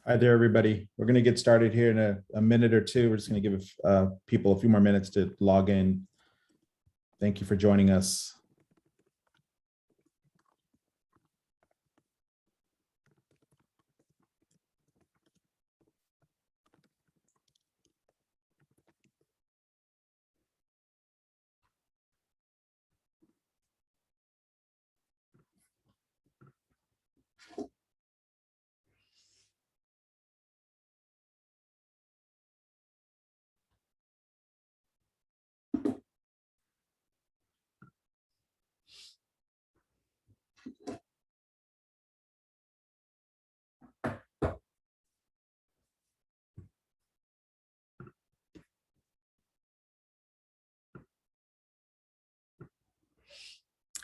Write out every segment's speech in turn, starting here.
Hi there, everybody. We're going to get started here in a minute or two. We're just going to give people a few more minutes to log in. Thank you for joining us.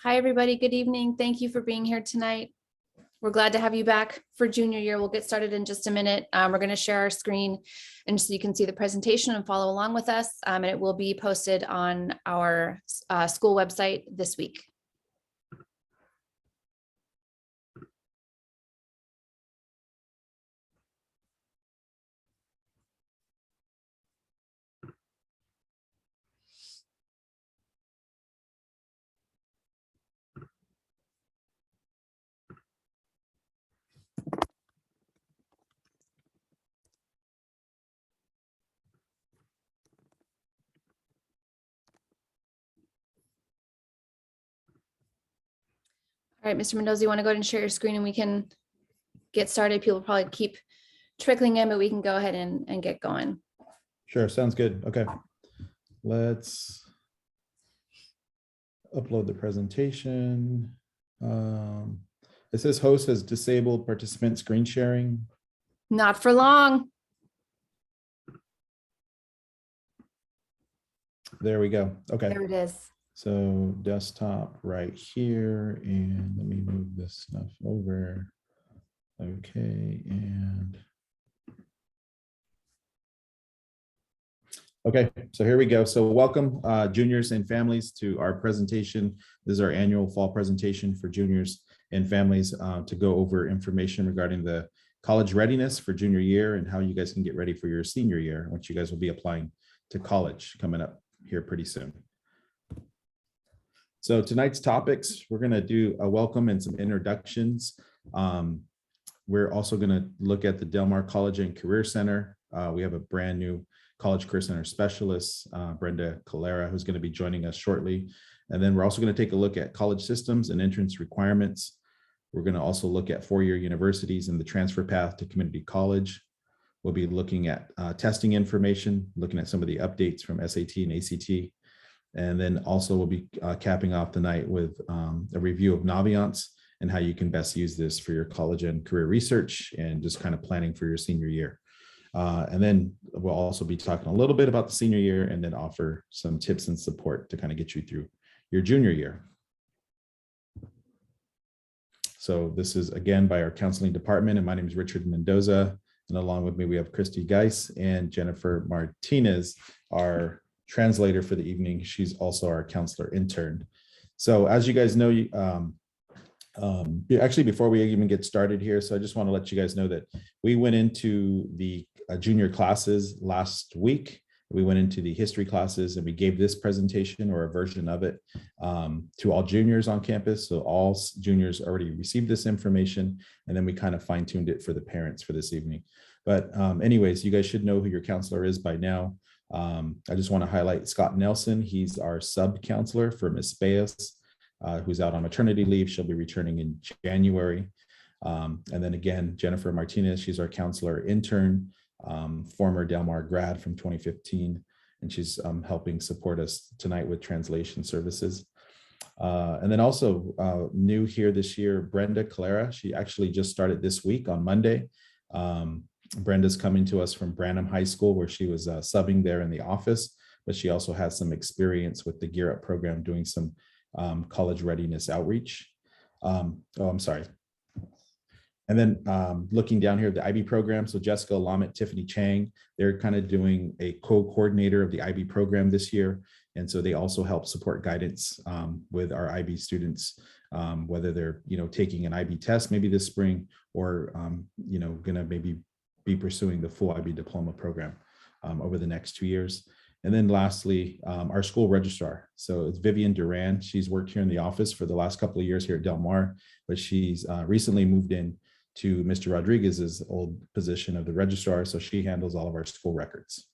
Hi, everybody. Good evening. Thank you for being here tonight. We're glad to have you back for junior year. We'll get started in just a minute. We're going to share our screen and so you can see the presentation and follow along with us. And it will be posted on our school website this week. All right, Mr. Mendoza, you want to go ahead and share your screen and we can get started? People probably keep trickling in, but we can go ahead and get going. Sure, sounds good. Okay, let's upload the presentation. It says host has disabled participant screen sharing. Not for long. There we go. Okay. There it is. So desktop right here, and let me move this stuff over. Okay, and okay, so here we go. So welcome juniors and families to our presentation. This is our annual fall presentation for juniors and families to go over information regarding the college readiness for junior year and how you guys can get ready for your senior year, which you guys will be applying to college coming up here pretty soon. So tonight's topics, we're going to do a welcome and some introductions. We're also going to look at the Del Mar College and Career Center. We have a brand new College Career Center specialist, Brenda Calera, who's going to be joining us shortly. And then we're also going to take a look at college systems and entrance requirements. We're going to also look at four-year universities and the transfer path to community college. We'll be looking at testing information, looking at some of the updates from SAT and ACT. And then also we'll be capping off the night with a review of Naviance and how you can best use this for your college and career research and just kind of planning for your senior year. And then we'll also be talking a little bit about the senior year and then offer some tips and support to kind of get you through your junior year. So this is again by our counseling department, and my name is Richard Mendoza. And along with me, we have Christy Geis and Jennifer Martinez, our translator for the evening. She's also our counselor intern. So as you guys know, actually, before we even get started here, so I just want to let you guys know that we went into the junior classes last week. We went into the history classes and we gave this presentation or a version of it to all juniors on campus. So all juniors already received this information, and then we kind of fine-tuned it for the parents for this evening. But anyways, you guys should know who your counselor is by now. I just want to highlight Scott Nelson. He's our sub counselor for Miss Bayes, who's out on maternity leave. She'll be returning in January. And then again, Jennifer Martinez, she's our counselor intern, former Del Mar grad from 2015, and she's helping support us tonight with translation services. And then also new here this year, Brenda Calera. She actually just started this week on Monday. Brenda's coming to us from Branham High School, where she was subbing there in the office, but she also has some experience with the Gear Up program doing some college readiness outreach. I'm sorry. And then looking down here, the IB program. So Jessica Lamet, Tiffany Chang, they're kind of doing a co-coordinator of the IB program this year. And so they also help support guidance with our IB students, whether they're, taking an IB test maybe this spring or, going to maybe be pursuing the full IB diploma program over the next 2 years. And then lastly, our school registrar. So it's Vivian Duran. She's worked here in the office for the last couple of years here at Del Mar, but she's recently moved in to Mr. Rodriguez's old position of the registrar. So she handles all of our school records.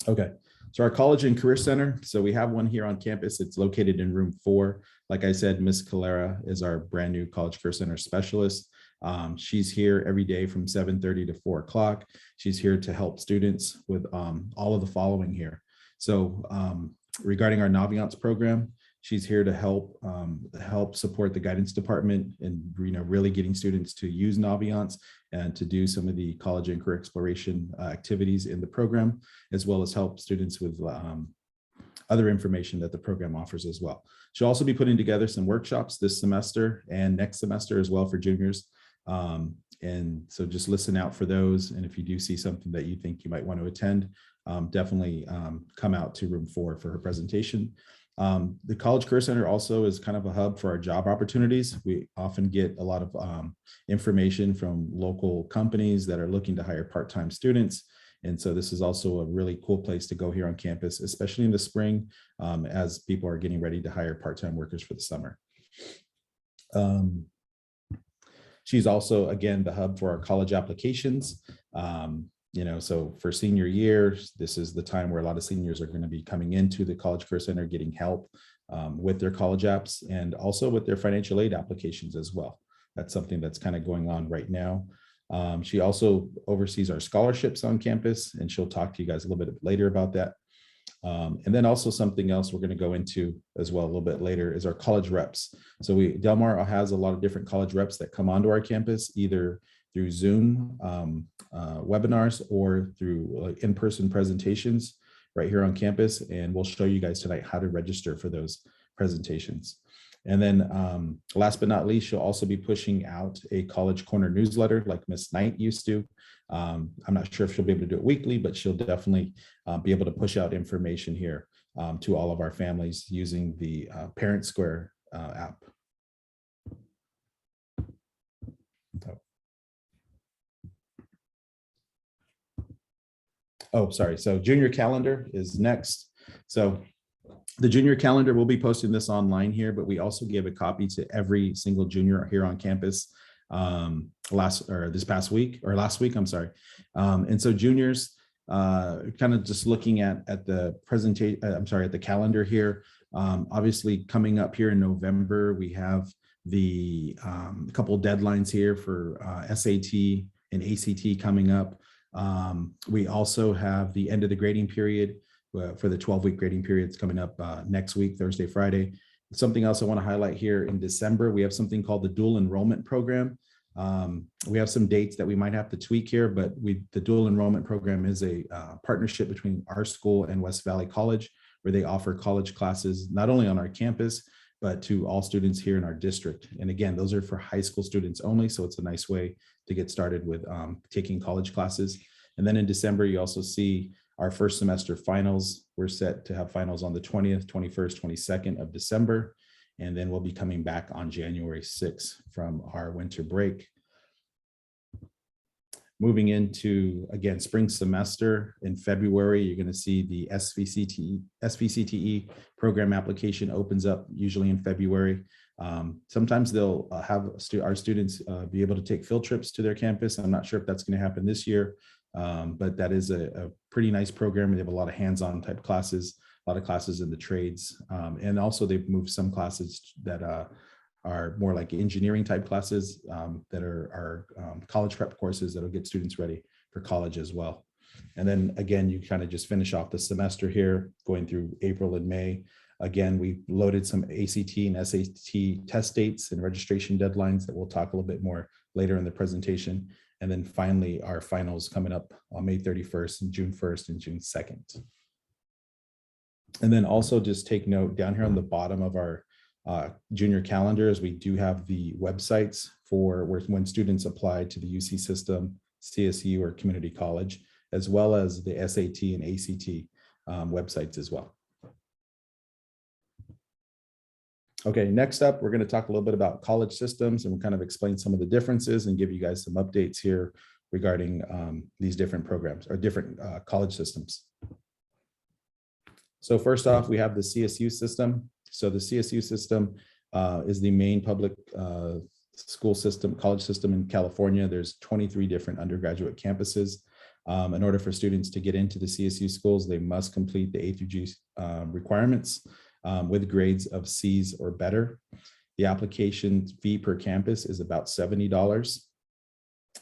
Okay, so our College and Career Center. So we have one here on campus. It's located in room 4. Like I said, Ms. Calera is our brand new College Career Center specialist. She's here every day from 7:30 to 4 o'clock. She's here to help students with all of the following here. So regarding our Naviance program, she's here to help support the guidance department and really getting students to use Naviance and to do some of the college and career exploration activities in the program, as well as help students with other information that the program offers as well. She'll also be putting together some workshops this semester and next semester as well for juniors. And so just listen out for those. And if you do see something that you think you might want to attend, definitely come out to room 4 for her presentation. The College Career Center also is kind of a hub for our job opportunities. We often get a lot of information from local companies that are looking to hire part-time students. And so this is also a really cool place to go here on campus, especially in the spring, as people are getting ready to hire part-time workers for the summer. She's also, again, the hub for our college applications. So for senior year, this is the time where a lot of seniors are going to be coming into the College Career Center, getting help with their college apps and also with their financial aid applications as well. That's something that's kind of going on right now. She also oversees our scholarships on campus, and she'll talk to you guys a little bit later about that. And then also something else we're going to go into as well a little bit later is our college reps. So Del Mar has a lot of different college reps that come onto our campus, either through Zoom webinars or through in-person presentations right here on campus. And we'll show you guys tonight how to register for those presentations. And then last but not least, she'll also be pushing out a College Corner newsletter like Miss Knight used to. I'm not sure if she'll be able to do it weekly, but she'll definitely be able to push out information here to all of our families using the Parent Square app. Oh, sorry. So junior calendar is next. So the junior calendar, we'll be posting this online here, but we also gave a copy to every single junior here on campus last week, I'm sorry. And so juniors, kind of just looking at the presentation, at the calendar here, obviously coming up here in November, we have the couple deadlines here for SAT and ACT coming up. We also have the end of the grading period for the 12-week grading periods coming up next week, Thursday, Friday. Something else I want to highlight here in December, we have something called the dual enrollment program. We have some dates that we might have to tweak here, but the dual enrollment program is a partnership between our school and West Valley College, where they offer college classes, not only on our campus, but to all students here in our district. And again, those are for high school students only. So it's a nice way to get started with taking college classes. And then in December, you also see our first semester finals. We're set to have finals on the 20th, 21st, 22nd of December. And then we'll be coming back on January 6th from our winter break. Moving into, again, spring semester in February, you're going to see the SVCTE program application opens up usually in February. Sometimes they'll have our students be able to take field trips to their campus. I'm not sure if that's going to happen this year, but that is a pretty nice program. They have a lot of hands-on type classes, a lot of classes in the trades. And also they've moved some classes that are more like engineering type classes that are college prep courses that'll get students ready for college as well. And then again, you kind of just finish off the semester here, going through April and May. Again, we loaded some ACT and SAT test dates and registration deadlines that we'll talk a little bit more later in the presentation. And then finally, our finals coming up on May 31st and June 1st and June 2nd. And then also just take note down here on the bottom of our junior calendars, we do have the websites for when students apply to the UC system, CSU, or community college, as well as the SAT and ACT websites as well. Okay, next up, we're going to talk a little bit about college systems and we'll kind of explain some of the differences and give you guys some updates here regarding these different programs or different college systems. So first off, we have the CSU system. So the CSU system is the main public school system, college system in California. There's 23 different undergraduate campuses. In order for students to get into the CSU schools, they must complete the A through G requirements with grades of C's or better. The application fee per campus is about $70.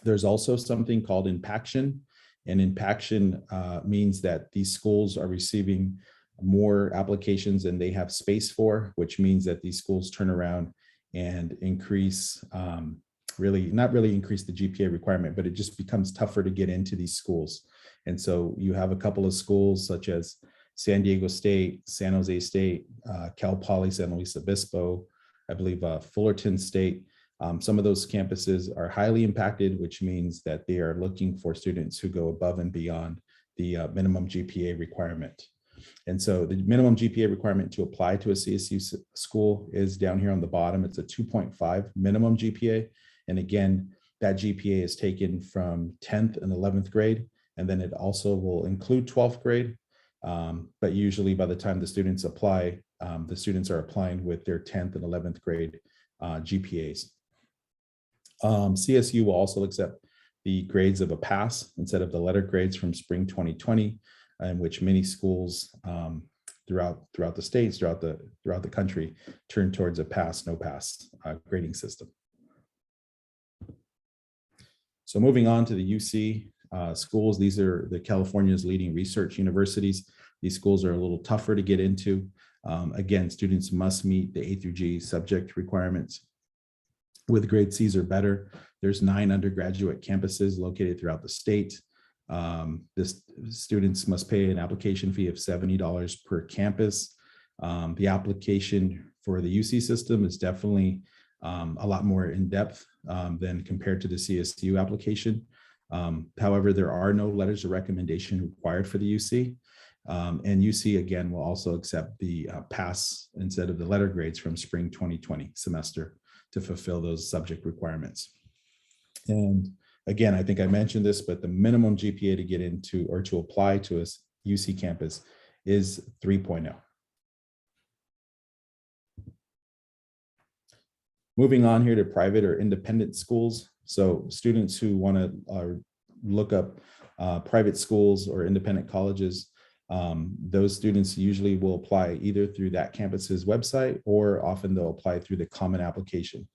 There's also something called impaction, and impaction means that these schools are receiving more applications than they have space for, which means that these schools turn around and increase, not really increase the GPA requirement, but it just becomes tougher to get into these schools. And so you have a couple of schools such as San Diego State, San Jose State, Cal Poly San Luis Obispo, I believe Fullerton State. Some of those campuses are highly impacted, which means that they are looking for students who go above and beyond the minimum GPA requirement. And so the minimum GPA requirement to apply to a CSU school is down here on the bottom. It's a 2.5 minimum GPA. And again, that GPA is taken from 10th and 11th grade. And then it also will include 12th grade. But usually by the time the students apply, the students are applying with their 10th and 11th grade GPAs. CSU will also accept the grades of a pass instead of the letter grades from spring 2020, in which many schools throughout the states, throughout the country, turn towards a pass, no pass grading system. So moving on to the UC schools, these are the California's leading research universities. These schools are a little tougher to get into. Again, students must meet the A through G subject requirements with grade C's or better. There's 9 undergraduate campuses located throughout the state. Students must pay an application fee of $70 per campus. The application for the UC system is definitely a lot more in depth than compared to the CSU application. However, there are no letters of recommendation required for the UC. And UC, again, will also accept the pass instead of the letter grades from spring 2020 semester to fulfill those subject requirements. And again, I think I mentioned this, but the minimum GPA to get into or to apply to a UC campus is 3.0. Moving on here to private or independent schools. So students who want to look up private schools or independent colleges, those students usually will apply either through that campus's website, or often they'll apply through the common application.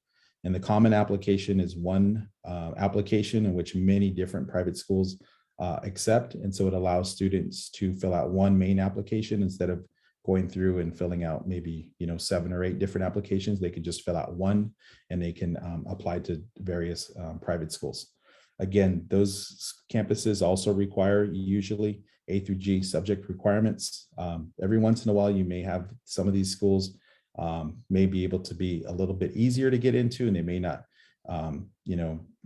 And the common application is one application in which many different private schools accept. And so it allows students to fill out one main application instead of going through and filling out maybe 7 or 8 different applications. They can just fill out one and they can apply to various private schools. Again, those campuses also require usually A through G subject requirements. Every once in a while, you may have some of these schools may be able to be a little bit easier to get into, and they may not,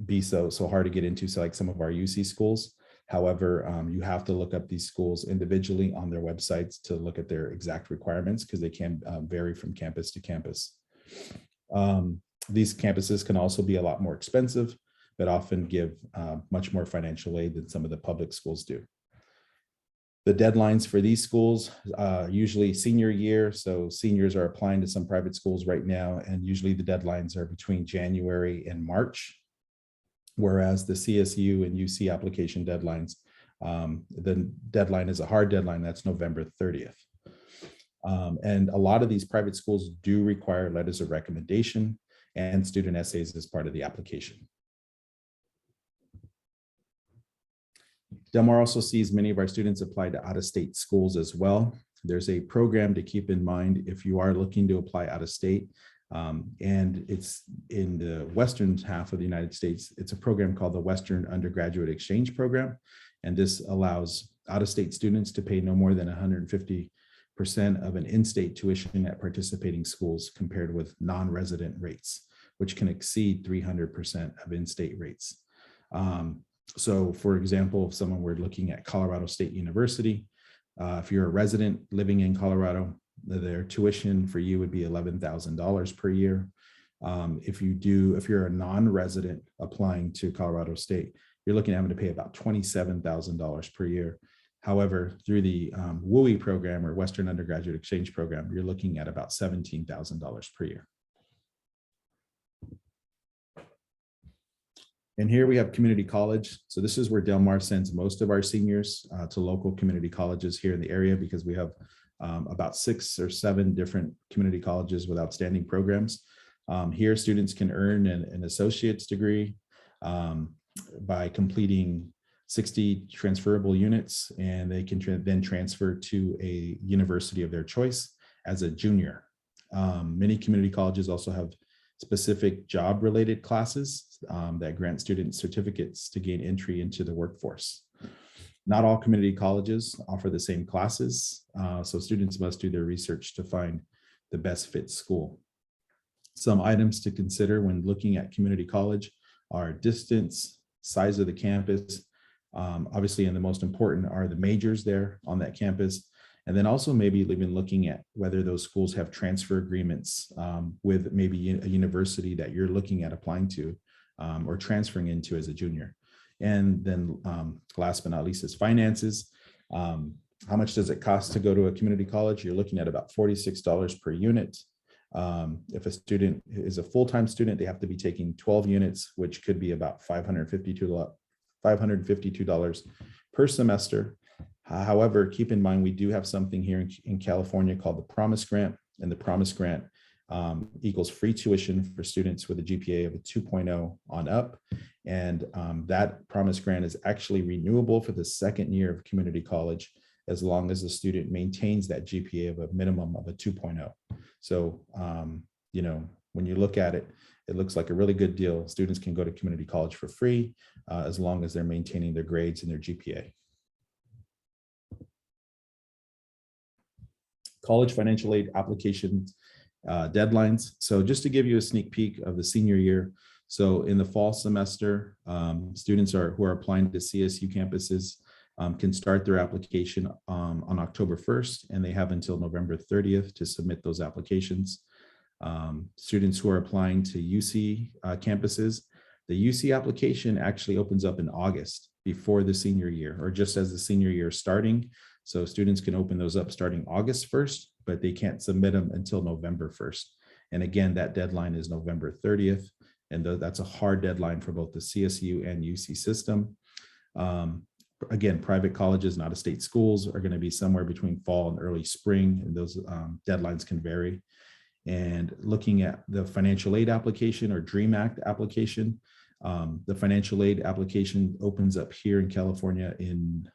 be so hard to get into. So like some of our UC schools. However, you have to look up these schools individually on their websites to look at their exact requirements, because they can vary from campus to campus. These campuses can also be a lot more expensive, but often give much more financial aid than some of the public schools do. The deadlines for these schools usually senior year. So seniors are applying to some private schools right now, and usually the deadlines are between January and March. Whereas the CSU and UC application deadlines, the deadline is a hard deadline, that's November 30th. And a lot of these private schools do require letters of recommendation and student essays as part of the application. Del Mar also sees many of our students apply to out-of-state schools as well. There's a program to keep in mind if you are looking to apply out-of-state. And it's in the western half of the United States. It's a program called the Western Undergraduate Exchange Program. And this allows out-of-state students to pay no more than 150% of an in-state tuition at participating schools, compared with non-resident rates, which can exceed 300% of in-state rates. So for example, if someone were looking at Colorado State University, if you're a resident living in Colorado, their tuition for you would be $11,000 per year. If you're a non-resident applying to Colorado State, you're looking at having to pay about $27,000 per year. However, through the WUI program or Western Undergraduate Exchange Program, you're looking at about $17,000 per year. And here we have community college. So this is where Del Mar sends most of our seniors to local community colleges here in the area, because we have about 6 or 7 different community colleges with outstanding programs. Here, students can earn an associate's degree by completing 60 transferable units, and they can then transfer to a university of their choice as a junior. Many community colleges also have specific job-related classes that grant students certificates to gain entry into the workforce. Not all community colleges offer the same classes, so students must do their research to find the best fit school. Some items to consider when looking at community college are distance, size of the campus, obviously, and the most important are the majors there on that campus. And then also maybe even looking at whether those schools have transfer agreements with maybe a university that you're looking at applying to or transferring into as a junior. And then last but not least is finances. How much does it cost to go to a community college? You're looking at about $46 per unit. If a student is a full-time student, they have to be taking 12 units, which could be about $552 per semester. However, keep in mind, we do have something here in California called the Promise Grant, and the Promise Grant equals free tuition for students with a GPA of a 2.0 on up. And that Promise Grant is actually renewable for the second year of community college, as long as the student maintains that GPA of a minimum of a 2.0. So, you know, when you look at it, it looks like a really good deal. Students can go to community college for free as long as they're maintaining their grades and their GPA. College financial aid application deadlines. So just to give you a sneak peek of the senior year. So in the fall semester, students who are applying to CSU campuses can start their application on October 1st, and they have until November 30th to submit those applications. Students who are applying to UC campuses, the UC application actually opens up in August before the senior year, or just as the senior year is starting. So students can open those up starting August 1st, but they can't submit them until November 1st. And again, that deadline is November 30th. And that's a hard deadline for both the CSU and UC system. Again, private colleges, not state schools, are going to be somewhere between fall and early spring, and those deadlines can vary. And looking at the financial aid application or DREAM Act application, the financial aid application opens up here in California in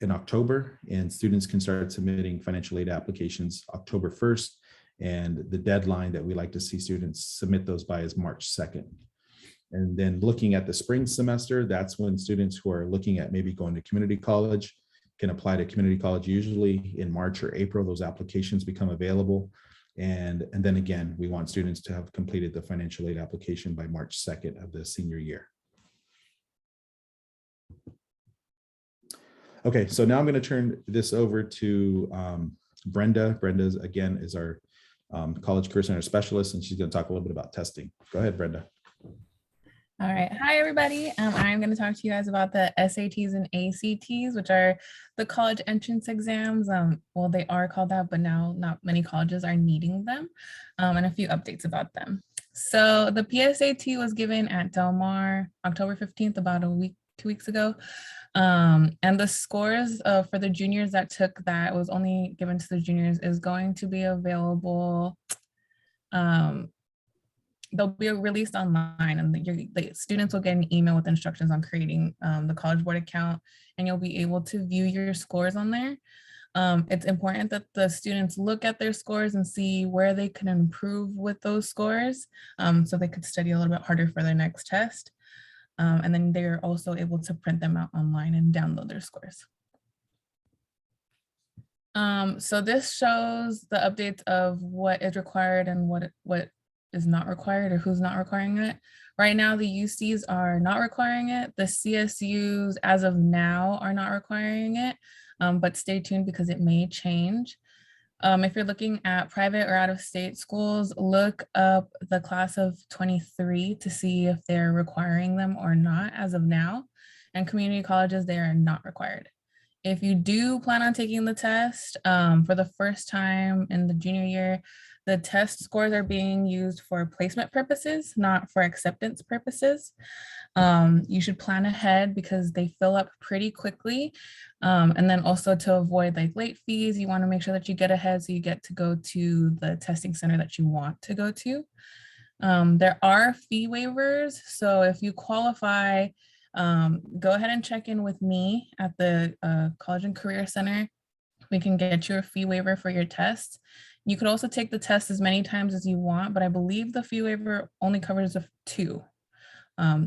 October, and students can start submitting financial aid applications October 1st. And the deadline that we like to see students submit those by is March 2nd. And then looking at the spring semester, that's when students who are looking at maybe going to community college can apply to community college. Usually in March or April, those applications become available. And then again, we want students to have completed the financial aid application by March 2nd of the senior year. Okay, so now I'm going to turn this over to Brenda. Brenda, again, is our college career center specialist, and she's going to talk a little bit about testing. Go ahead, Brenda. All right. Hi, everybody. I'm going to talk to you guys about the SATs and ACTs, which are the college entrance exams. Well, they are called that, but now not many colleges are needing them, and a few updates about them. So the PSAT was given at Del Mar October 15th, about 2 weeks ago. And the scores for the juniors that took that, was only given to the juniors, is going to be available. They'll be released online, and the students will get an email with instructions on creating the College Board account, and you'll be able to view your scores on there. It's important that the students look at their scores and see where they can improve with those scores, so they could study a little bit harder for their next test. And then they're also able to print them out online and download their scores. So this shows the updates of what is required and what is not required, or who's not requiring it. Right now, the UCs are not requiring it. The CSUs, as of now, are not requiring it, but stay tuned because it may change. If you're looking at private or out-of-state schools, look up the class of 23 to see if they're requiring them or not as of now. And community colleges, they are not required. If you do plan on taking the test for the first time in the junior year, the test scores are being used for placement purposes, not for acceptance purposes. You should plan ahead because they fill up pretty quickly. And then also to avoid like late fees, you want to make sure that you get ahead so you get to go to the testing center that you want to go to. There are fee waivers. So if you qualify, go ahead and check in with me at the College and Career Center. We can get you a fee waiver for your test. You could also take the test as many times as you want, but I believe the fee waiver only covers 2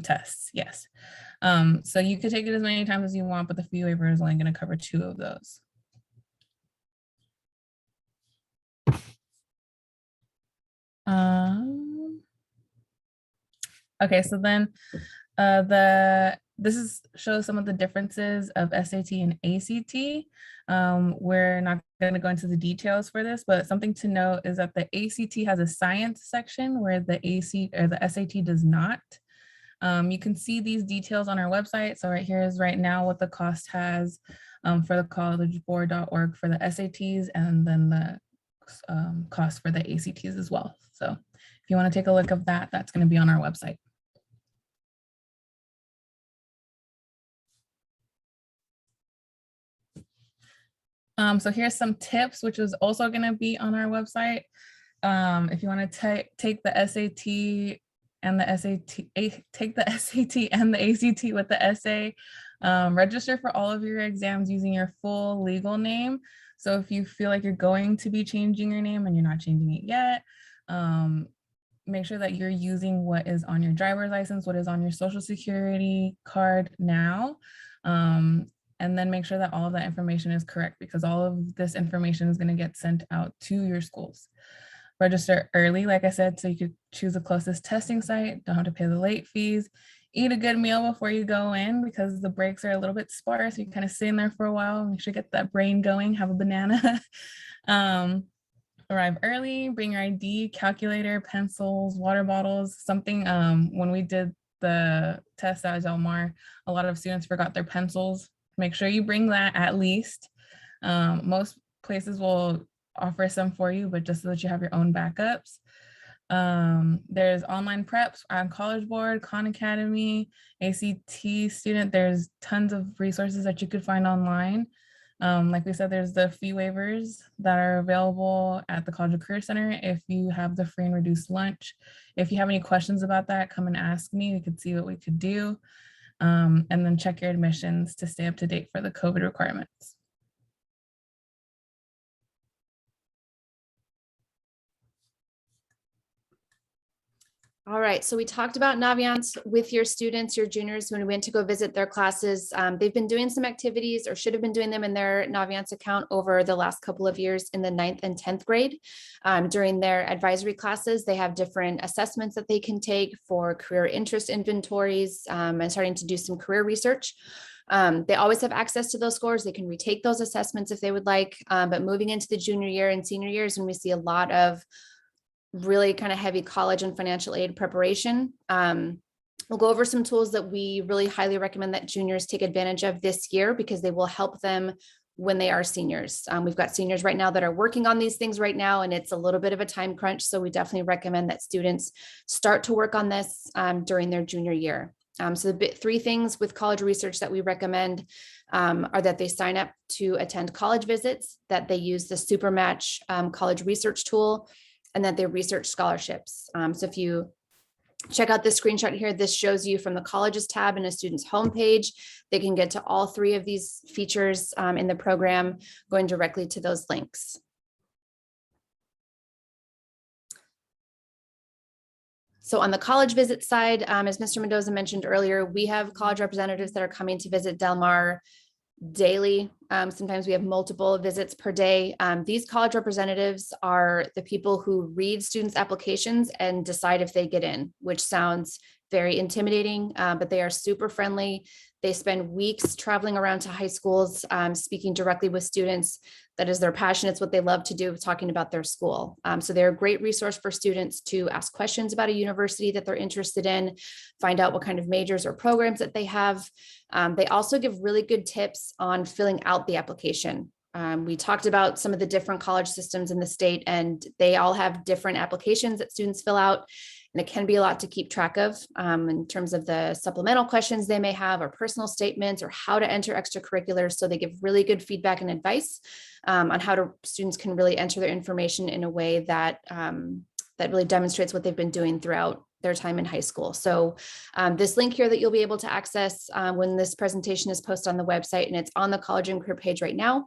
tests. Yes. So you could take it as many times as you want, but the fee waiver is only going to cover 2 of those. Okay, so then this shows some of the differences of SAT and ACT. We're not going to go into the details for this, but something to note is that the ACT has a science section where the SAT does not. You can see these details on our website. So right here is right now what the cost has for the collegeboard.org for the SATs, and then the cost for the ACTs as well. So if you want to take a look at that, that's going to be on our website. So here's some tips, which is also going to be on our website. If you want to take the SAT and the take the SAT and the ACT with the essay, register for all of your exams using your full legal name. So if you feel like you're going to be changing your name and you're not changing it yet, make sure that you're using what is on your driver's license, what is on your social security card now. And then make sure that all of that information is correct, because all of this information is going to get sent out to your schools. Register early, like I said, so you could choose the closest testing site, don't have to pay the late fees. Eat a good meal before you go in because the breaks are a little bit sparse. You kind of sit in there for a while, make sure you get that brain going, have a banana. Arrive early, bring your ID, calculator, pencils, water bottles, something. When we did the test at Del Mar, a lot of students forgot their pencils. Make sure you bring that at least. Most places will offer some for you, but just so that you have your own backups. There's online preps on College Board, Khan Academy, ACT student. There's tons of resources that you could find online. Like we said, there's the fee waivers that are available at the College and Career Center if you have the free and reduced lunch. If you have any questions about that, come and ask me. We could see what we could do. And then check your admissions to stay up to date for the COVID requirements. All right, so we talked about Naviance with your students, your juniors, when we went to go visit their classes. They've been doing some activities, or should have been doing them in their Naviance account over the last couple of years in the 9th and 10th grade. During their advisory classes, they have different assessments that they can take for career interest inventories and starting to do some career research. They always have access to those scores. They can retake those assessments if they would like, but moving into the junior year and senior years, when we see a lot of really kind of heavy college and financial aid preparation. We'll go over some tools that we really highly recommend that juniors take advantage of this year because they will help them when they are seniors. We've got seniors right now that are working on these things right now, and it's a little bit of a time crunch. So we definitely recommend that students start to work on this during their junior year. So the 3 things with college research that we recommend are that they sign up to attend college visits, that they use the SuperMatch college research tool, and that they research scholarships. So if you check out this screenshot here, this shows you from the colleges tab in a student's homepage. They can get to all 3 of these features in the program, going directly to those links. So on the college visit side, as Mr. Mendoza mentioned earlier, we have college representatives that are coming to visit Del Mar daily. Sometimes we have multiple visits per day. These college representatives are the people who read students' applications and decide if they get in, which sounds very intimidating, but they are super friendly. They spend weeks traveling around to high schools, speaking directly with students. That is their passion. It's what they love to do, talking about their school. So they're a great resource for students to ask questions about a university that they're interested in, find out what kind of majors or programs that they have. They also give really good tips on filling out the application. We talked about some of the different college systems in the state, and they all have different applications that students fill out. And it can be a lot to keep track of in terms of the supplemental questions they may have, or personal statements, or how to enter extracurriculars. So they give really good feedback and advice on how students can really enter their information in a way that that really demonstrates what they've been doing throughout their time in high school. So this link here that you'll be able to access when this presentation is posted on the website, and it's on the college and career page right now,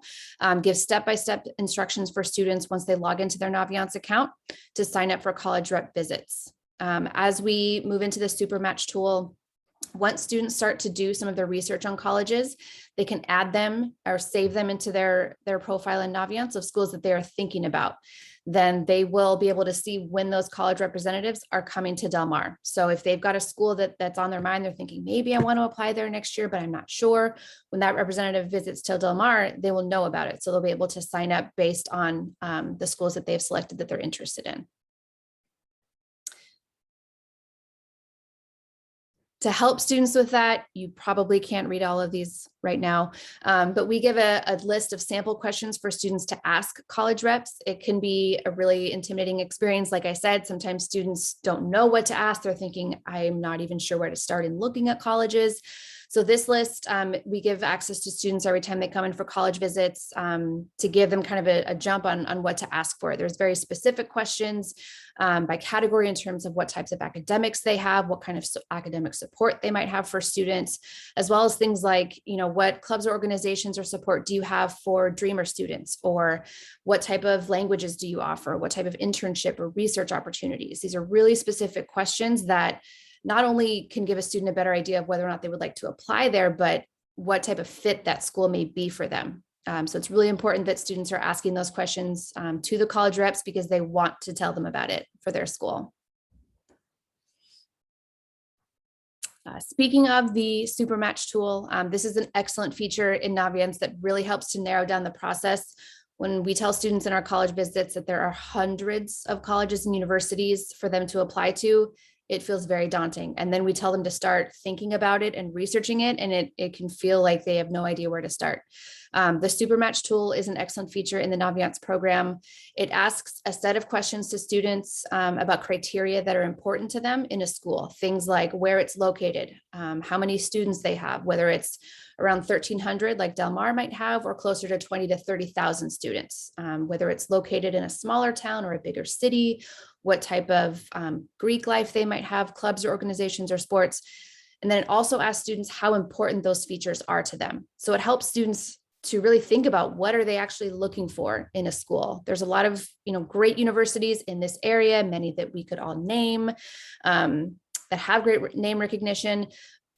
gives step-by-step instructions for students once they log into their Naviance account to sign up for college rep visits. As we move into the SuperMatch tool, once students start to do some of their research on colleges, they can add them or save them into their profile in Naviance of schools that they are thinking about. Then they will be able to see when those college representatives are coming to Del Mar. So if they've got a school that's on their mind, they're thinking, maybe I want to apply there next year, but I'm not sure. When that representative visits to Del Mar, they will know about it. So they'll be able to sign up based on the schools that they've selected that they're interested in. To help students with that, you probably can't read all of these right now, but we give a list of sample questions for students to ask college reps. It can be a really intimidating experience. Like I said, sometimes students don't know what to ask. They're thinking, I'm not even sure where to start in looking at colleges. So this list, we give access to students every time they come in for college visits to give them kind of a jump on what to ask for. There's very specific questions by category in terms of what types of academics they have, what kind of academic support they might have for students, as well as things like, what clubs or organizations or support do you have for Dreamer students, or what type of languages do you offer, what type of internship or research opportunities. These are really specific questions that not only can give a student a better idea of whether or not they would like to apply there, but what type of fit that school may be for them. So it's really important that students are asking those questions to the college reps because they want to tell them about it for their school. Speaking of the SuperMatch tool, this is an excellent feature in Naviance that really helps to narrow down the process. When we tell students in our college visits that there are hundreds of colleges and universities for them to apply to, it feels very daunting. And then we tell them to start thinking about it and researching it, and it can feel like they have no idea where to start. The SuperMatch tool is an excellent feature in the Naviance program. It asks a set of questions to students about criteria that are important to them in a school. Things like where it's located, how many students they have, whether it's around 1,300 like Del Mar might have, or closer to 20 to 30,000 students, whether it's located in a smaller town or a bigger city, what type of Greek life they might have, clubs or organizations or sports. And then it also asks students how important those features are to them. So it helps students to really think about what are they actually looking for in a school. There's a lot of great universities in this area, many that we could all name that have great name recognition,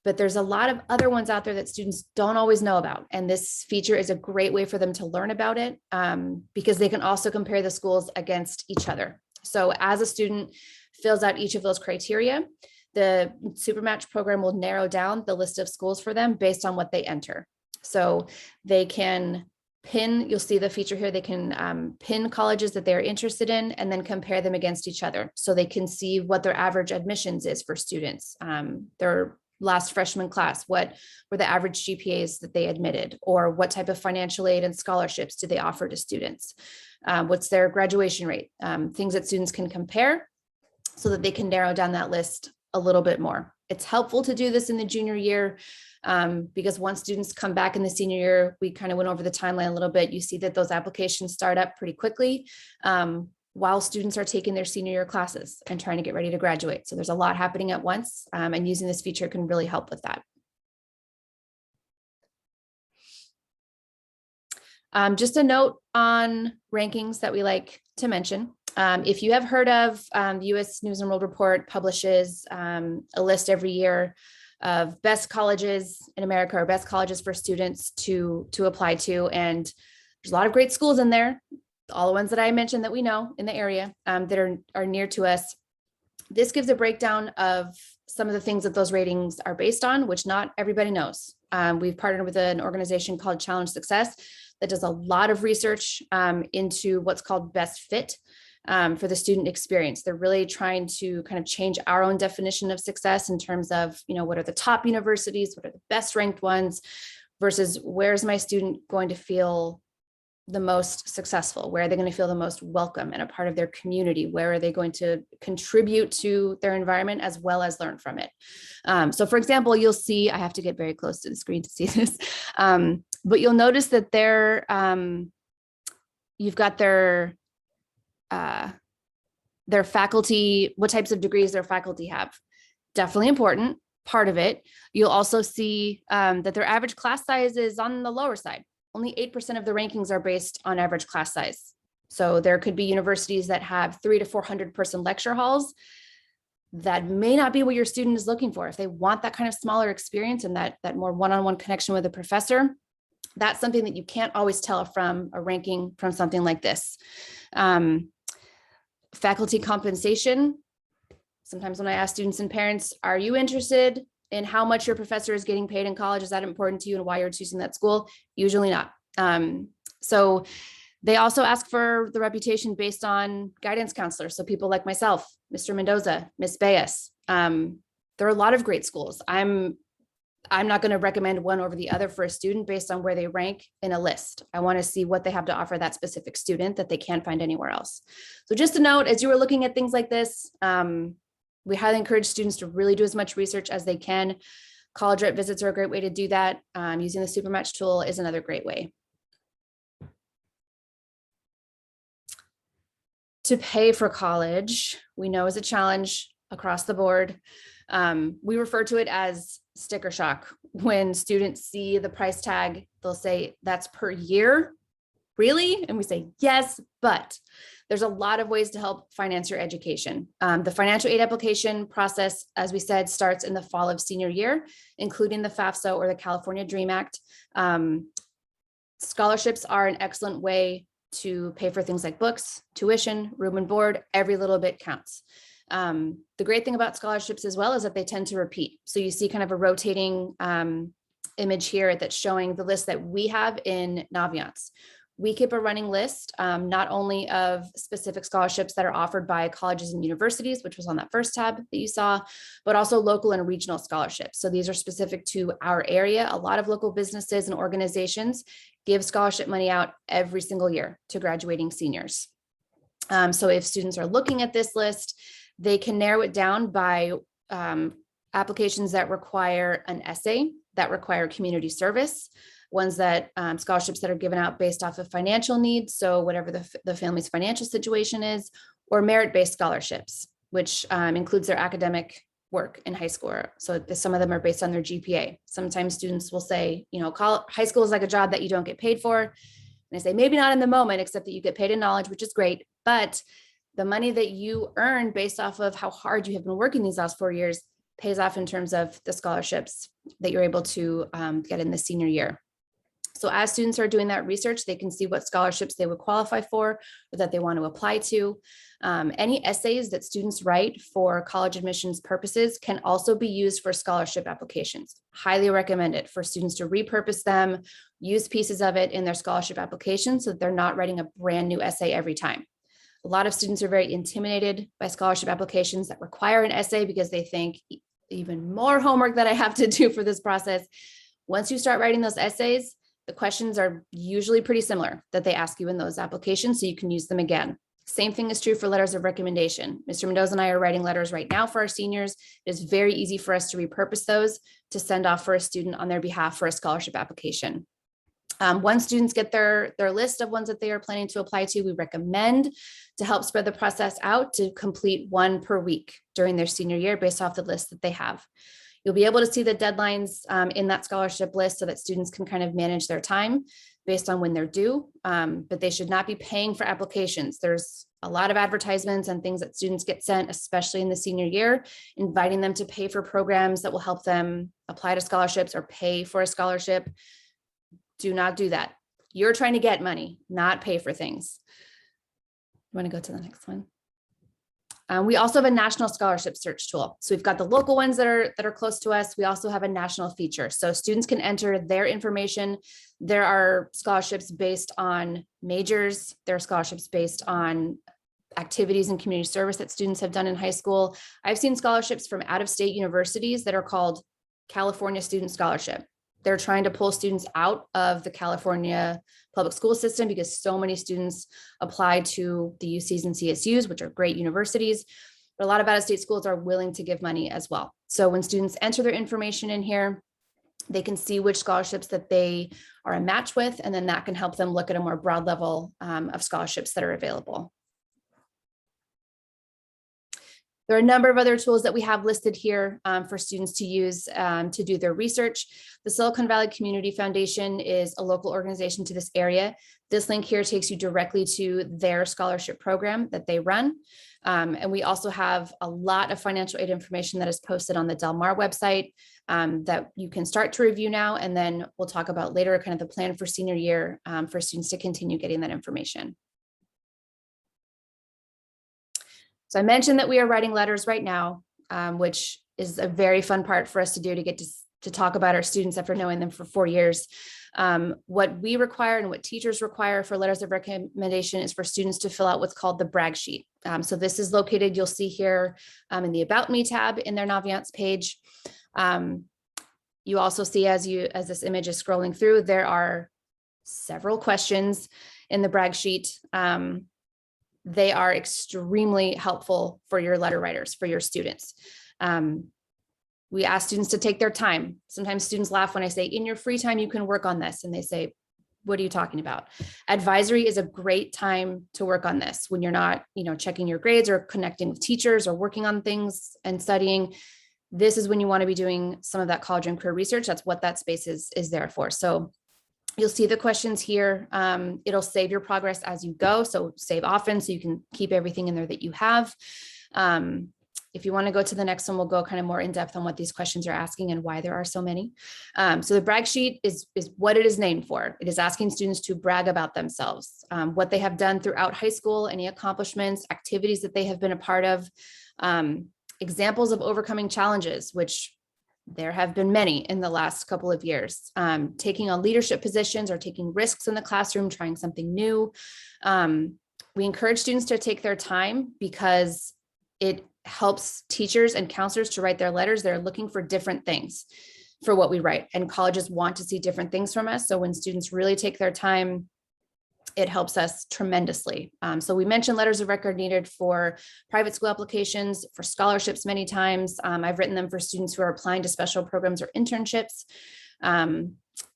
but there's a lot of other ones out there that students don't always know about. And this feature is a great way for them to learn about it because they can also compare the schools against each other. So as a student fills out each of those criteria, the SuperMatch program will narrow down the list of schools for them based on what they enter. So they can pin, you'll see the feature here, they can pin colleges that they're interested in and then compare them against each other. So they can see what their average admissions is for students, their last freshman class, what were the average GPAs that they admitted, or what type of financial aid and scholarships do they offer to students? What's their graduation rate? Things that students can compare so that they can narrow down that list a little bit more. It's helpful to do this in the junior year because once students come back in the senior year, we kind of went over the timeline a little bit. You see that those applications start up pretty quickly while students are taking their senior year classes and trying to get ready to graduate. So there's a lot happening at once, and using this feature can really help with that. Just a note on rankings that we like to mention. If you have heard of the U.S. News and World Report publishes a list every year of best colleges in America, or best colleges for students to apply to. And there's a lot of great schools in there, all the ones that I mentioned that we know in the area that are near to us. This gives a breakdown of some of the things that those ratings are based on, which not everybody knows. We've partnered with an organization called Challenge Success that does a lot of research into what's called best fit for the student experience. They're really trying to kind of change our own definition of success in terms of, what are the top universities, what are the best ranked ones, versus where's my student going to feel the most successful? Where are they going to feel the most welcome and a part of their community? Where are they going to contribute to their environment as well as learn from it? So for example, you'll see, I have to get very close to the screen to see this, but you'll notice that you've got their faculty, what types of degrees their faculty have. Definitely important part of it. You'll also see that their average class size is on the lower side. Only 8% of the rankings are based on average class size. So there could be universities that have 300 to 400 person lecture halls. That may not be what your student is looking for. If they want that kind of smaller experience and that more one-on-one connection with a professor, that's something that you can't always tell from a ranking from something like this. Faculty compensation. Sometimes when I ask students and parents, are you interested in how much your professor is getting paid in college? Is that important to you and why you're choosing that school? Usually not. So they also ask for the reputation based on guidance counselors. So people like myself, Mr. Mendoza, Ms. Bayes. There are a lot of great schools. I'm not going to recommend one over the other for a student based on where they rank in a list. I want to see what they have to offer that specific student that they can't find anywhere else. So just a note, as you were looking at things like this, we highly encourage students to really do as much research as they can. College rep visits are a great way to do that. Using the SuperMatch tool is another great way. To pay for college, we know is a challenge across the board. We refer to it as sticker shock. When students see the price tag, they'll say, that's per year, really? And we say, yes, but there's a lot of ways to help finance your education. The financial aid application process, as we said, starts in the fall of senior year, including the FAFSA or the California DREAM Act. Scholarships are an excellent way to pay for things like books, tuition, room and board. Every little bit counts. The great thing about scholarships as well is that they tend to repeat. So you see kind of a rotating image here that's showing the list that we have in Naviance. We keep a running list, not only of specific scholarships that are offered by colleges and universities, which was on that first tab that you saw, but also local and regional scholarships. So these are specific to our area. A lot of local businesses and organizations give scholarship money out every single year to graduating seniors. So if students are looking at this list, they can narrow it down by applications that require an essay, that require community service, ones that scholarships that are given out based off of financial needs. So whatever the family's financial situation is, or merit-based scholarships, which includes their academic work in high school. So some of them are based on their GPA. Sometimes students will say, high school is like a job that you don't get paid for. And I say, maybe not in the moment, except that you get paid in knowledge, which is great. But the money that you earn based off of how hard you have been working these last 4 years pays off in terms of the scholarships that you're able to get in the senior year. So as students are doing that research, they can see what scholarships they would qualify for or that they want to apply to. Any essays that students write for college admissions purposes can also be used for scholarship applications. Highly recommend it for students to repurpose them, use pieces of it in their scholarship application so that they're not writing a brand new essay every time. A lot of students are very intimidated by scholarship applications that require an essay because they think even more homework that I have to do for this process. Once you start writing those essays, the questions are usually pretty similar that they ask you in those applications, so you can use them again. Same thing is true for letters of recommendation. Mr. Mendoza and I are writing letters right now for our seniors. It is very easy for us to repurpose those to send off for a student on their behalf for a scholarship application. Once students get their list of ones that they are planning to apply to, we recommend to help spread the process out to complete one per week during their senior year based off the list that they have. You'll be able to see the deadlines in that scholarship list so that students can kind of manage their time based on when they're due, but they should not be paying for applications. There's a lot of advertisements and things that students get sent, especially in the senior year, inviting them to pay for programs that will help them apply to scholarships or pay for a scholarship. Do not do that. You're trying to get money, not pay for things. You want to go to the next one? We also have a national scholarship search tool. So we've got the local ones that are close to us. We also have a national feature. So students can enter their information. There are scholarships based on majors. There are scholarships based on activities and community service that students have done in high school. I've seen scholarships from out-of-state universities that are called California Student Scholarship. They're trying to pull students out of the California public school system because so many students apply to the UCs and CSUs, which are great universities, but a lot of out-of-state schools are willing to give money as well. So when students enter their information in here, they can see which scholarships that they are a match with, and then that can help them look at a more broad level of scholarships that are available. There are a number of other tools that we have listed here for students to use to do their research. The Silicon Valley Community Foundation is a local organization to this area. This link here takes you directly to their scholarship program that they run. And we also have a lot of financial aid information that is posted on the Del Mar website that you can start to review now. And then we'll talk about later kind of the plan for senior year for students to continue getting that information. So I mentioned that we are writing letters right now, which is a very fun part for us to do to get to talk about our students after knowing them for 4 years. What we require and what teachers require for letters of recommendation is for students to fill out what's called the brag sheet. So this is located, you'll see here in the About Me tab in their Naviance page. You also see as this image is scrolling through, there are several questions in the brag sheet. They are extremely helpful for your letter writers, for your students. We ask students to take their time. Sometimes students laugh when I say, in your free time, you can work on this. And they say, what are you talking about? Advisory is a great time to work on this when you're not, checking your grades or connecting with teachers or working on things and studying. This is when you want to be doing some of that college and career research. That's what that space is there for. So you'll see the questions here. It'll save your progress as you go. So save often so you can keep everything in there that you have. If you want to go to the next one, we'll go kind of more in depth on what these questions are asking and why there are so many. So the brag sheet is what it is named for. It is asking students to brag about themselves, what they have done throughout high school, any accomplishments, activities that they have been a part of, examples of overcoming challenges, which there have been many in the last couple of years, taking on leadership positions or taking risks in the classroom, trying something new. We encourage students to take their time because it helps teachers and counselors to write their letters. They're looking for different things for what we write, and colleges want to see different things from us. So when students really take their time, it helps us tremendously. So we mentioned letters of record needed for private school applications, for scholarships many times. I've written them for students who are applying to special programs or internships.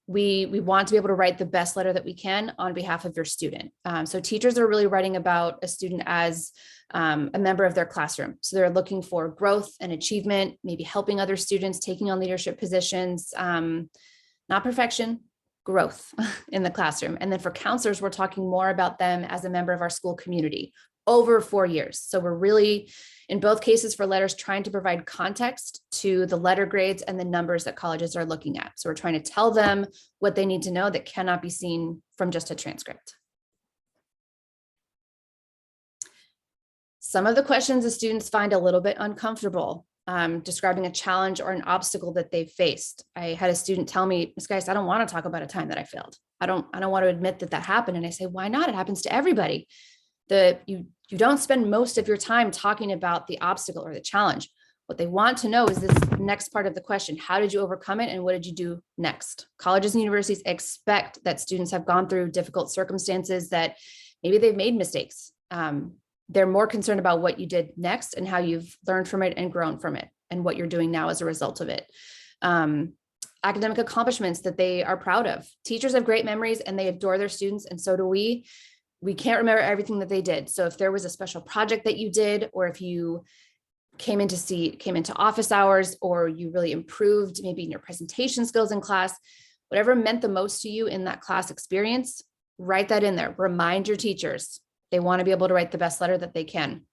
We want to be able to write the best letter that we can on behalf of your student. So teachers are really writing about a student as a member of their classroom. So they're looking for growth and achievement, maybe helping other students, taking on leadership positions, not perfection, growth in the classroom. And then for counselors, we're talking more about them as a member of our school community over 4 years. So we're really, in both cases for letters, trying to provide context to the letter grades and the numbers that colleges are looking at. So we're trying to tell them what they need to know that cannot be seen from just a transcript. Some of the questions the students find a little bit uncomfortable. Describing a challenge or an obstacle that they've faced. I had a student tell me, Ms. Geist, I don't want to talk about a time that I failed. I don't want to admit that happened. And I say, why not? It happens to everybody. You don't spend most of your time talking about the obstacle or the challenge. What they want to know is this next part of the question. How did you overcome it? And what did you do next? Colleges and universities expect that students have gone through difficult circumstances, that maybe they've made mistakes. They're more concerned about what you did next and how you've learned from it and grown from it and what you're doing now as a result of it. Academic accomplishments that they are proud of. Teachers have great memories and they adore their students, and so do we. We can't remember everything that they did. So if there was a special project that you did, or if you came into office hours, or you really improved maybe in your presentation skills in class, whatever meant the most to you in that class experience, write that in there. Remind your teachers. They want to be able to write the best letter that they can.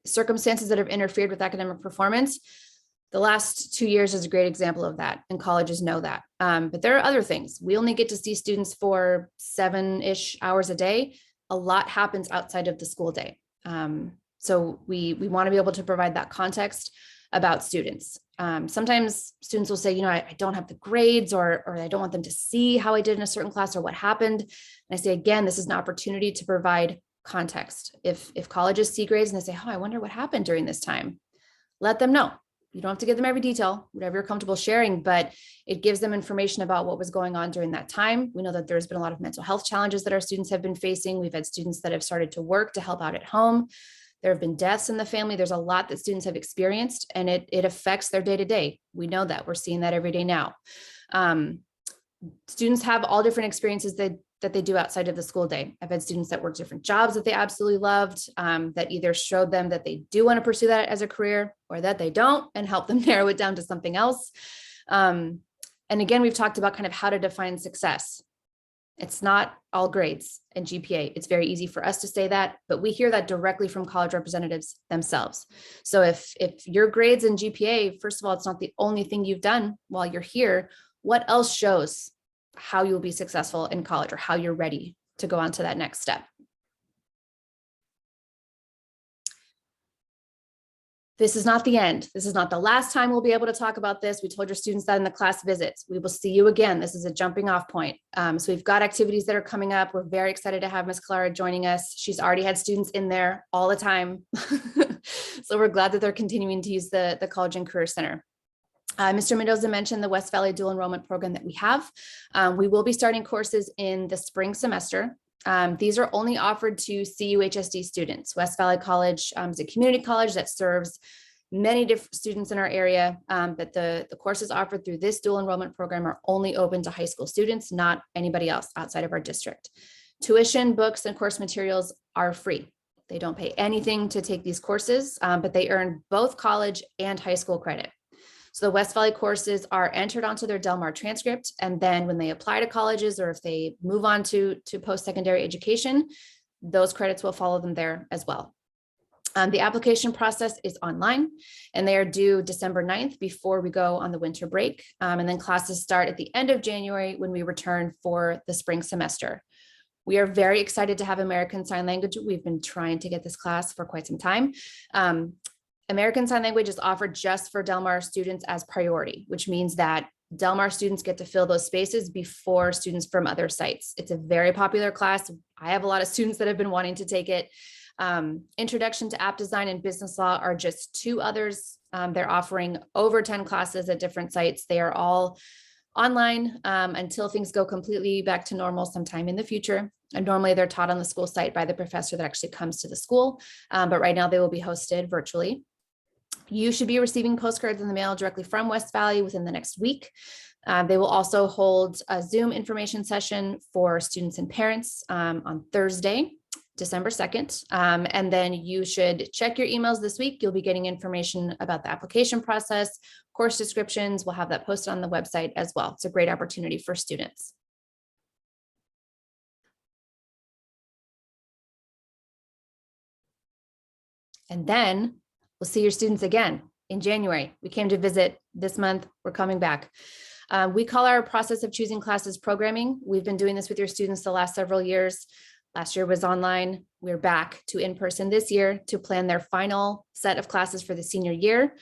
Circumstances that have interfered with academic performance. The last 2 years is a great example of that, and colleges know that. But there are other things. We only get to see students for 7-ish hours a day. A lot happens outside of the school day. So we want to be able to provide that context about students. Sometimes students will say, you know, I don't have the grades, or I don't want them to see how I did in a certain class or what happened. And I say, again, this is an opportunity to provide context. If colleges see grades and they say, oh, I wonder what happened during this time, let them know. You don't have to give them every detail, whatever you're comfortable sharing, but it gives them information about what was going on during that time. We know that there's been a lot of mental health challenges that our students have been facing. We've had students that have started to work to help out at home. There have been deaths in the family. There's a lot that students have experienced, and it affects their day-to-day. We know that. We're seeing that every day now. Students have all different experiences that they do outside of the school day. I've had students that work different jobs that they absolutely loved, that either showed them that they do want to pursue that as a career, or that they don't, and help them narrow it down to something else. And again, we've talked about kind of how to define success. It's not all grades and GPA. It's very easy for us to say that, but we hear that directly from college representatives themselves. So if your grades and GPA, first of all, it's not the only thing you've done while you're here, what else shows how you'll be successful in college, or how you're ready to go on to that next step? This is not the end. This is not the last time we'll be able to talk about this. We told your students that in the class visits. We will see you again. This is a jumping off point. So we've got activities that are coming up. We're very excited to have Ms. Clara joining us. She's already had students in there all the time. So we're glad that they're continuing to use the College and Career Center. Mr. Mendoza mentioned the West Valley Dual Enrollment Program that we have. We will be starting courses in the spring semester. These are only offered to CUHSD students. West Valley College is a community college that serves many different students in our area, but the courses offered through this dual enrollment program are only open to high school students, not anybody else outside of our district. Tuition, books, and course materials are free. They don't pay anything to take these courses, but they earn both college and high school credit. So the West Valley courses are entered onto their Del Mar transcript, and then when they apply to colleges, or if they move on to post-secondary education, those credits will follow them there as well. The application process is online, and they are due December 9th before we go on the winter break. And then classes start at the end of January when we return for the spring semester. We are very excited to have American Sign Language. We've been trying to get this class for quite some time. American Sign Language is offered just for Del Mar students as priority, which means that Del Mar students get to fill those spaces before students from other sites. It's a very popular class. I have a lot of students that have been wanting to take it. Introduction to App Design and Business Law are just two others. They're offering over 10 classes at different sites. They are all online until things go completely back to normal sometime in the future. And normally they're taught on the school site by the professor that actually comes to the school. But right now they will be hosted virtually. You should be receiving postcards in the mail directly from West Valley within the next week. They will also hold a Zoom information session for students and parents on Thursday, December 2nd. And then you should check your emails this week. You'll be getting information about the application process, course descriptions. We'll have that posted on the website as well. It's a great opportunity for students. And then we'll see your students again in January. We came to visit this month. We're coming back. We call our process of choosing classes programming. We've been doing this with your students the last several years. Last year was online. We're back to in-person this year to plan their final set of classes for the senior year.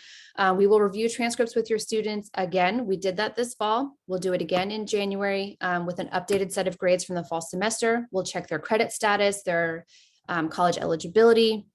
We will review transcripts with your students again. We did that this fall. We'll do it again in January with an updated set of grades from the fall semester. We'll check their credit status, their college eligibility,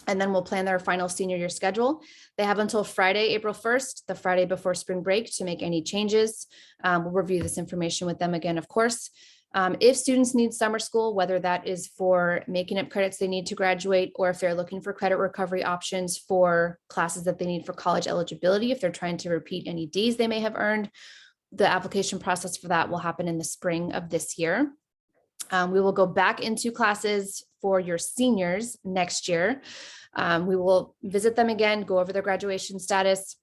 and then we'll plan their final senior year schedule. They have until Friday, April 1st, the Friday before spring break, to make any changes. We'll review this information with them again, of course. If students need summer school, whether that is for making up credits they need to graduate, or if they're looking for credit recovery options for classes that they need for college eligibility, if they're trying to repeat any Ds they may have earned, the application process for that will happen in the spring of this year. We will go back into classes for your seniors next year. We will visit them again, go over their graduation status,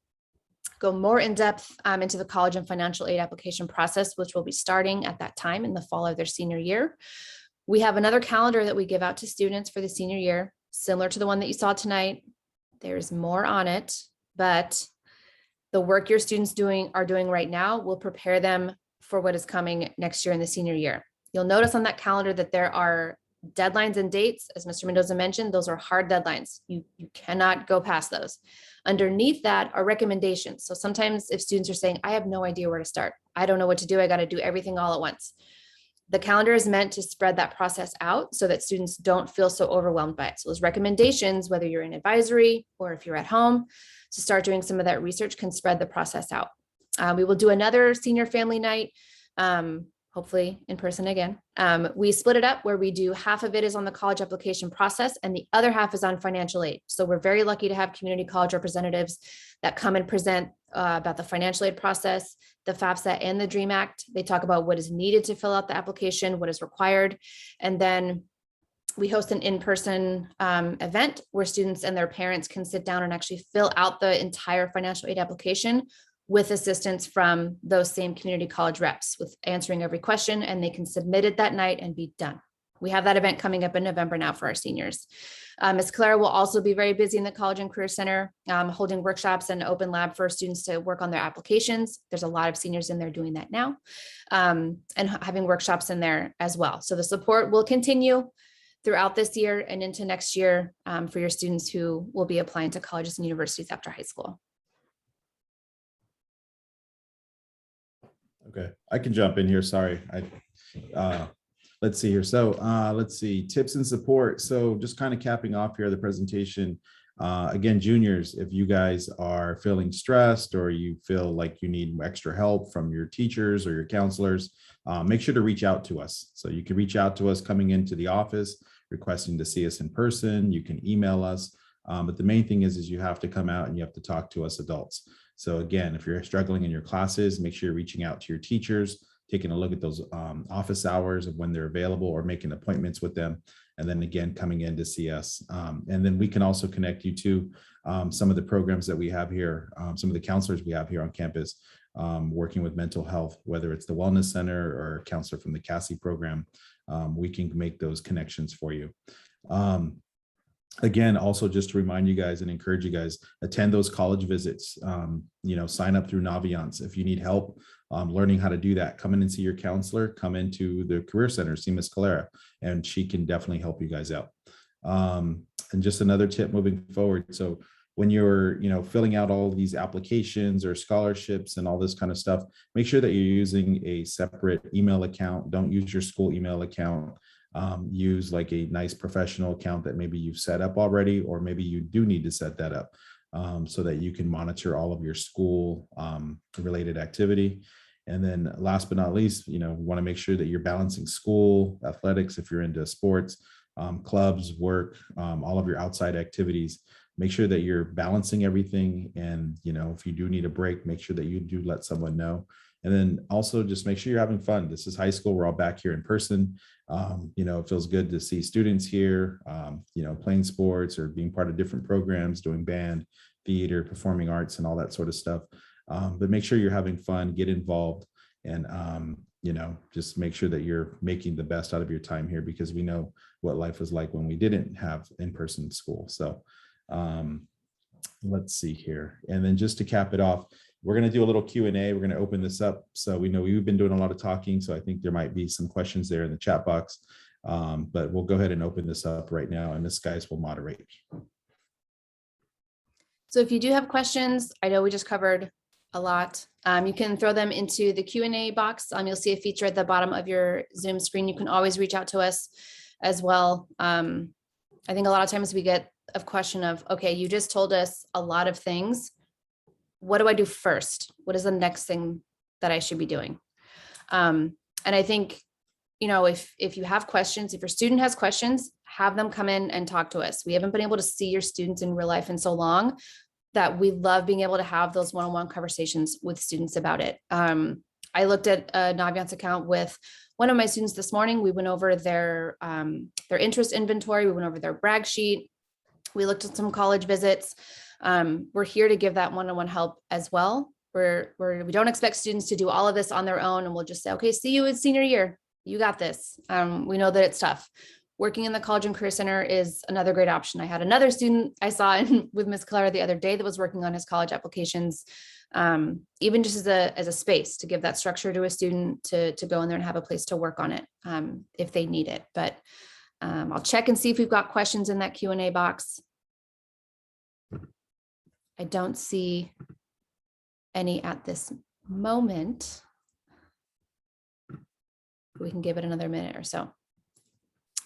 go more in depth into the college and financial aid application process, which will be starting at that time in the fall of their senior year. We have another calendar that we give out to students for the senior year, similar to the one that you saw tonight. There's more on it, but the work your students are doing right now will prepare them for what is coming next year in the senior year. You'll notice on that calendar that there are Deadlines and dates, as Mr. Mendoza mentioned, those are hard deadlines. You cannot go past those. Underneath that are recommendations. So sometimes if students are saying, I have no idea where to start, I don't know what to do, I got to do everything all at once. The calendar is meant to spread that process out so that students don't feel so overwhelmed by it. So those recommendations, whether you're in advisory or if you're at home, to start doing some of that research can spread the process out. We will do another senior family night, hopefully in person again. We split it up where we do half of it is on the college application process and the other half is on financial aid. So we're very lucky to have community college representatives that come and present about the financial aid process, the FAFSA and the DREAM Act. They talk about what is needed to fill out the application, what is required. And then we host an in-person event where students and their parents can sit down and actually fill out the entire financial aid application with assistance from those same community college reps with answering every question, and they can submit it that night and be done. We have that event coming up in November now for our seniors. Ms. Clara will also be very busy in the College and Career Center, holding workshops and open lab for students to work on their applications. There's a lot of seniors in there doing that now, and having workshops in there as well. So the support will continue throughout this year and into next year for your students who will be applying to colleges and universities after high school. Okay, I can jump in here. Sorry. Let's see here. So let's see, tips and support. So just kind of capping off here the presentation. Again, juniors, if you guys are feeling stressed or you feel like you need extra help from your teachers or your counselors, make sure to reach out to us. So you can reach out to us coming into the office, requesting to see us in person. You can email us. But the main thing is you have to come out and you have to talk to us adults. So again, if you're struggling in your classes, make sure you're reaching out to your teachers, taking a look at those office hours of when they're available or making appointments with them. And then again, coming in to see us. And then we can also connect you to some of the programs that we have here, some of the counselors we have here on campus, working with mental health, whether it's the Wellness Center or a counselor from the CASI program, we can make those connections for you. Again, also just to remind you guys and encourage you guys, attend those college visits, sign up through Naviance. If you need help learning how to do that, come in and see your counselor, come into the Career Center, see Ms. Calera, and she can definitely help you guys out. And just another tip moving forward. So when you're, filling out all of these applications or scholarships and all this kind of stuff, make sure that you're using a separate email account. Don't use your school email account. Use like a nice professional account that maybe you've set up already, or maybe you do need to set that up so that you can monitor all of your school related activity. And then last but not least, we want to make sure that you're balancing school, athletics, if you're into sports, clubs, work, all of your outside activities. Make sure that you're balancing everything. And, if you do need a break, make sure that you do let someone know. And then also just make sure you're having fun. This is high school. We're all back here in person. It feels good to see students here, playing sports or being part of different programs, doing band, theater, performing arts, and all that sort of stuff. But make sure you're having fun, get involved, and, just make sure that you're making the best out of your time here, because we know what life was like when we didn't have in-person school. So let's see here. And then just to cap it off, we're going to do a little Q&A. We're going to open this up. So we know we've been doing a lot of talking. So I think there might be some questions there in the chat box. But we'll go ahead and open this up right now, and Ms. Guys will moderate. So if you do have questions, I know we just covered a lot. You can throw them into the Q&A box. You'll see a feature at the bottom of your Zoom screen. You can always reach out to us as well. I think a lot of times we get a question of, okay, you just told us a lot of things. What do I do first? What is the next thing that I should be doing? And I think, if you have questions, if your student has questions, have them come in and talk to us. We haven't been able to see your students in real life in so long that we love being able to have those one-on-one conversations with students about it. I looked at a Naviance account with one of my students this morning. We went over their interest inventory. We went over their brag sheet. We looked at some college visits. We're here to give that one-on-one help as well. We don't expect students to do all of this on their own, and we'll just say, okay, see you in senior year. You got this. We know that it's tough. Working in the College and Career Center is another great option. I had another student I saw with Ms. Clara the other day that was working on his college applications, even just as a space to give that structure to a student to go in there and have a place to work on it if they need it. But I'll check and see if we've got questions in that Q&A box. I don't see any at this moment. We can give it another minute or so.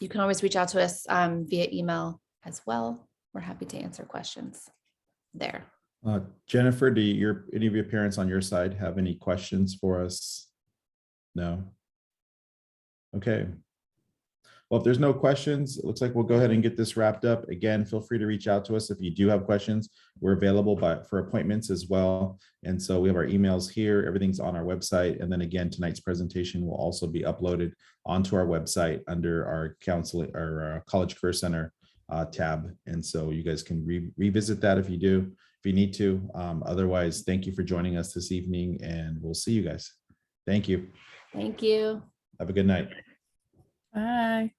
You can always reach out to us via email as well. We're happy to answer questions there. Jennifer, do any of your parents on your side have any questions for us? No? Okay. Well, if there's no questions, it looks like we'll go ahead and get this wrapped up. Again, feel free to reach out to us if you do have questions. We're available for appointments as well. And so we have our emails here. Everything's on our website. And then again, tonight's presentation will also be uploaded onto our website under our counseling or College Career Center tab. And so you guys can revisit that if you need to. Otherwise, thank you for joining us this evening, and we'll see you guys. Thank you. Thank you. Have a good night. Bye.